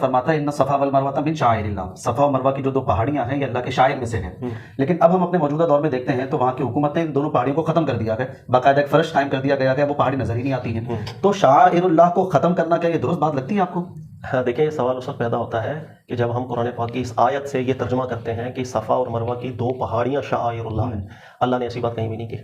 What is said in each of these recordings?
فرماتا ہے ان صفا والمروہ من شعائر اللہ، صفا و مروہ کی جو دو پہاڑیاں ہیں یہ اللہ کے شاعر میں سے ہیں. لیکن اب ہم اپنے موجودہ دور میں دیکھتے ہیں تو وہاں کی حکومت نے ان دونوں پہاڑیوں کو ختم کر دیا ہے، باقاعدہ ایک فرش قائم کر دیا گیا ہے، وہ پہاڑی نظر ہی نہیں آتی ہیں. تو شعائر اللہ کو ختم کرنا کیا یہ درست بات لگتی ہے آپ کو؟ دیکھیں یہ سوال اس وقت پیدا ہوتا ہے کہ جب ہم قرآن پاک کی اس آیت سے یہ ترجمہ کرتے ہیں کہ صفا اور مروہ کی دو پہاڑیاں شعائر اللہ ہیں. اللہ نے ایسی بات کہیں بھی نہیں کی.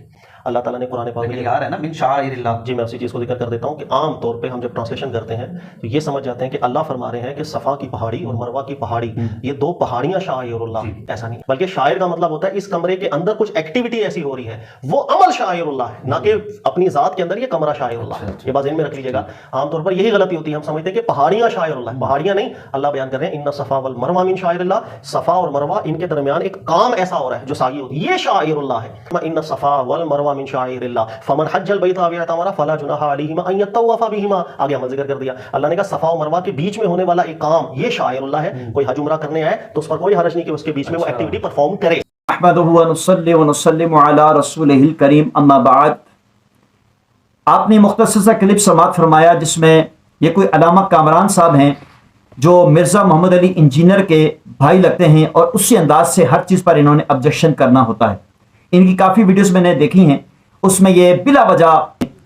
اللہ تعالیٰ نے قرآن پاک میں لیکن یار ہے نا من شعائر اللہ. جی میں اسی چیز کو ذکر کر دیتا ہوں کہ عام طور پہ ہم جب ٹرانسلیشن کرتے ہیں تو یہ سمجھ جاتے ہیں کہ اللہ فرما رہے ہیں کہ صفا کی پہاڑی اور مروہ کی پہاڑی یہ دو پہاڑیاں شعائر اللہ. ایسا نہیں، بلکہ شاعر کا مطلب ہوتا ہے اس کمرے کے اندر کچھ ایکٹیویٹی ایسی ہو رہی ہے وہ عمل شعائر اللہ ہے، نہ کہ اپنی ذات کے اندر یہ کمرہ شعائر اللہ ہے. یہ بات ذہن میں رکھ لیجیے گا. عام طور پر یہی غلطی ہوتی ہے، ہم سمجھتے ہیں کہ پہاڑیاں شعائر اللہ، پہاڑیاں نہیں. اللہ بیان کر رہے ہیں ان صفا والمروہ من شعائر اللہ، صفا اور مروہ ان کے درمیان ایک کام ایسا ہو رہا ہے جو سائی ہوتی ہے، یہ شعائر اللہ ہے. ان صفا والمروہ من شعائر اللہ فمن حج البیت او اعتمر فلا جناح علیہما ان یطوف بہما. آگے ہم ذکر کر دیا اللہ نے کہا صفا و مروہ کے بیچ میں ہونے والا ایک کام یہ شعائر اللہ ہے. کوئی حج عمرہ کرنے آئے تو اس پر کوئی حرج نہیں کہ اس کے بیچ میں وہ ایکٹیویٹی پرفارم کرے. احمدہ ونصلی ونسلم علی رسولہ الکریم اما بعد. آپ نے مختصر سا کلپ سماعت فرمایا جس میں یہ کوئی علامہ کامران صاحب ہیں جو مرزا محمد علی انجینئر کے بھائی لگتے ہیں، اور اسی انداز سے ہر چیز پر انہوں نے آبجیکشن کرنا ہوتا ہے. ان کی کافی ویڈیوز میں نے دیکھی ہیں، اس میں یہ بلا وجہ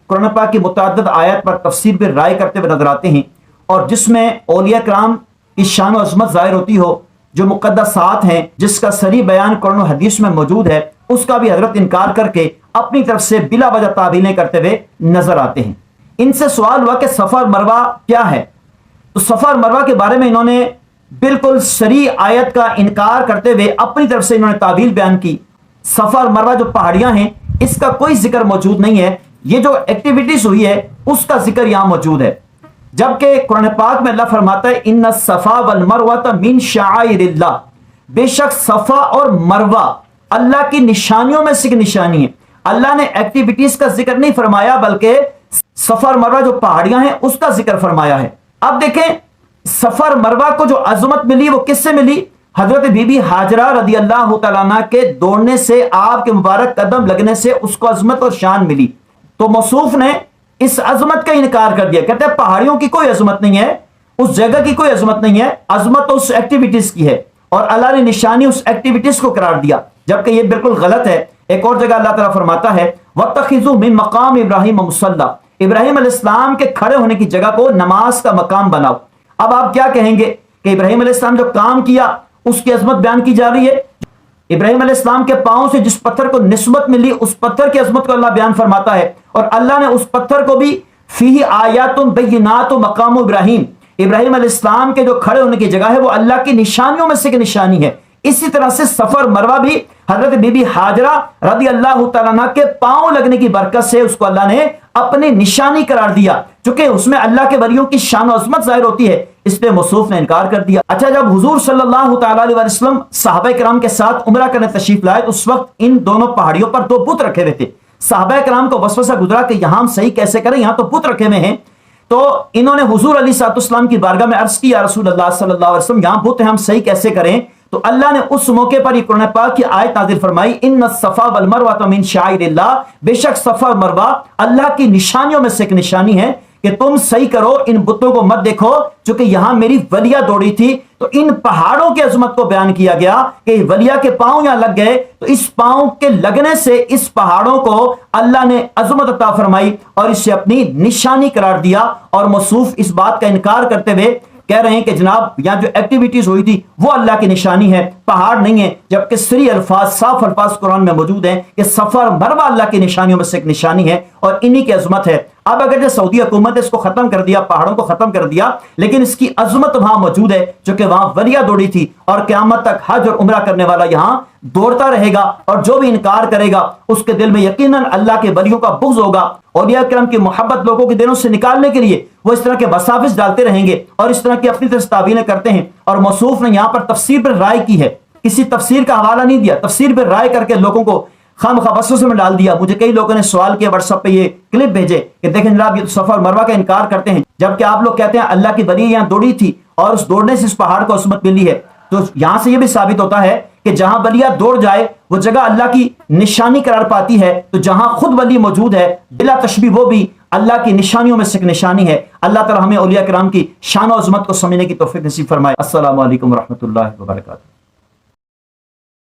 قرآن پاک کی متعدد آیات پر تفسیر پہ رائے کرتے ہوئے نظر آتے ہیں، اور جس میں اولیاء کرام کی شان و عظمت ظاہر ہوتی ہو، جو مقدسات ہیں جس کا صریح بیان قرآن و حدیث میں موجود ہے، اس کا بھی حضرت انکار کر کے اپنی طرف سے بلا وجہ تعویلیں کرتے ہوئے نظر آتے ہیں. ان سے سوال ہوا کہ صفا اور مروہ کیا ہے، تو صفا اور مروہ کے بارے میں انہوں نے بالکل صریح آیت کا انکار کرتے ہوئے اپنی طرف سے انہوں نے تعویل بیان کی. صفا اور مروہ جو پہاڑیاں ہیں اس کا کوئی ذکر موجود نہیں ہے، یہ جو ایکٹیویٹیز ہوئی ہے اس کا ذکر یہاں موجود ہے. جبکہ قرآن پاک میں اللہ فرماتا ہے ان الصفا والمروہ من شعائر اللہ، بے شک صفا اور مروہ اللہ کی نشانیوں میں سے ایک نشانی ہے. اللہ نے ایکٹیویٹیز کا ذکر نہیں فرمایا بلکہ صفا اور مروہ جو پہاڑیاں ہیں اس کا ذکر فرمایا ہے. اب دیکھیں صفا اور مروہ کو جو عظمت ملی وہ کس سے ملی؟ حضرت بی بی ہاجرہ رضی اللہ تعالیٰ عنہ کے دوڑنے سے، آپ کے مبارک قدم لگنے سے اس کو عظمت اور شان ملی. تو موصوف نے اس عظمت کا انکار کر دیا، کہتے ہیں پہاڑیوں کی کوئی عظمت نہیں ہے، اس جگہ کی کوئی عظمت نہیں ہے، عظمت تو اس ایکٹیویٹیز کی ہے، اور اللہ نے نشانی اس ایکٹیویٹیز کو قرار دیا، جبکہ یہ بالکل غلط ہے. ایک اور جگہ اللہ تعالیٰ فرماتا ہے وَاتَّخِذُوا مِن مَقَامِ ابراہیم مُصَلَّى، ابراہیم علیہ السلام کے کھڑے ہونے کی جگہ کو نماز کا مقام بناؤ. اب آپ کیا کہیں گے کہ ابراہیم علیہ السلام جو کام کیا اس کی عظمت بیان کی جا رہی ہے؟ ابراہیم علیہ السلام کے پاؤں سے جس پتھر کو نسبت ملی اس پتھر کی عظمت کو اللہ بیان فرماتا ہے، اور اللہ نے اس پتھر کو بھی فیہ آیات بینات مقام ابراہیم، ابراہیم علیہ السلام کے جو کھڑے ہونے کی جگہ ہے وہ اللہ کی نشانیوں میں سے ایک نشانی ہے. اسی طرح سے صفا اور مروہ بھی حضرت بی بی ہاجرہ رضی اللہ تعالیٰ عنہ کے پاؤں لگنے کی برکت سے اس کو اللہ نے اپنی نشانی قرار دیا، چونکہ اس میں اللہ کے ولیوں کی شان و عظمت ظاہر ہوتی ہے، اس پہ موصوف نے انکار کر دیا. اچھا، جب حضور صلی اللہ تعالیٰ علیہ وسلم صحابہ کرام کے ساتھ عمرہ کرنے تشریف لائے تو اس وقت ان دونوں پہاڑیوں پر دو بت رکھے ہوئے تھے. صحابہ کرام کو وسوسہ گزرا کہ یہاں ہم صحیح کیسے کریں، یہاں تو بت رکھے ہوئے ہیں. تو انہوں نے حضور علیہ السلام کی بارگاہ میں عرض کی یا رسول اللہ صلی اللہ علیہ وسلم یہاں بت ہیں، ہم صحیح کیسے کریں؟ تو اللہ نے اس موقع پر یہ قرآن پاک کی آیت نازل فرمائی ان الصفا والمروہ من شعائر اللہ، بے شک صفا اور مروہ اللہ کی نشانیوں میں سے ایک نشانی ہے کہ تم صحیح کرو، ان بتوں کو مت دیکھو، چونکہ یہاں میری ولیہ دوڑی تھی. تو ان پہاڑوں کی عظمت کو بیان کیا گیا کہ ولیہ کے پاؤں یہاں لگ گئے تو اس پاؤں کے لگنے سے اس پہاڑوں کو اللہ نے عظمت عطا فرمائی اور اسے اپنی نشانی قرار دیا. اور موصوف اس بات کا انکار کرتے ہوئے کہہ رہے ہیں کہ جناب یہاں جو ایکٹیویٹیز ہوئی تھی وہ اللہ کی نشانی ہے، پہاڑ نہیں ہے، جبکہ صریح الفاظ، صاف الفاظ قرآن میں موجود ہیں کہ صفا اور مروہ اللہ کی نشانیوں میں سے ایک نشانی ہے اور انہی کی عظمت ہے. اب اگر جو سعودی حکومت نے اس کو ختم کر دیا، پہاڑوں کو ختم کر دیا، لیکن اس کی عظمت وہاں موجود ہے جو کہ وہاں ولیہ دوڑی تھی، اور قیامت تک حج اور عمرہ کرنے والا یہاں دوڑتا رہے گا، اور جو بھی انکار کرے گا اس کے دل میں یقیناً اللہ کے ولیوں کا بغض ہوگا. اولیاء کرام کی محبت لوگوں کے دلوں سے نکالنے کے لیے وہ اس طرح کے وساوس ڈالتے رہیں گے اور اس طرح کی اپنی طرف سے تعویلیں کرتے ہیں. اور موصوف نے یہاں پر تفسیر پر رائے کی ہے، کسی تفسیر کا حوالہ نہیں دیا، تفسیر پر رائے کر کے لوگوں کو خام خواہ وسوسے میں ڈال دیا. مجھے کئی لوگوں نے سوال کیا واٹس ایپ پہ، یہ کلپ بھیجے کہ دیکھیں جناب یہ تو صفا اور مروہ کا انکار کرتے ہیں، جبکہ آپ لوگ کہتے ہیں اللہ کی ولی یہاں دوڑی تھی اور اس دوڑنے سے اس پہاڑ کو عظمت ملی ہے. تو یہاں سے یہ بھی ثابت ہوتا ہے کہ جہاں ولیہ دوڑ جائے وہ جگہ اللہ کی نشانی قرار پاتی ہے. تو جہاں خود ولی موجود ہے بلا تشبیہ وہ بھی اللہ کی نشانیوں میں سے ایک نشانی ہے. اللہ تعالی ہمیں اولیاء کرام کی شان و عظمت کو سمجھنے کی توفیق نصیب فرمائے۔ السلام علیکم ورحمۃ اللہ وبرکاتہ۔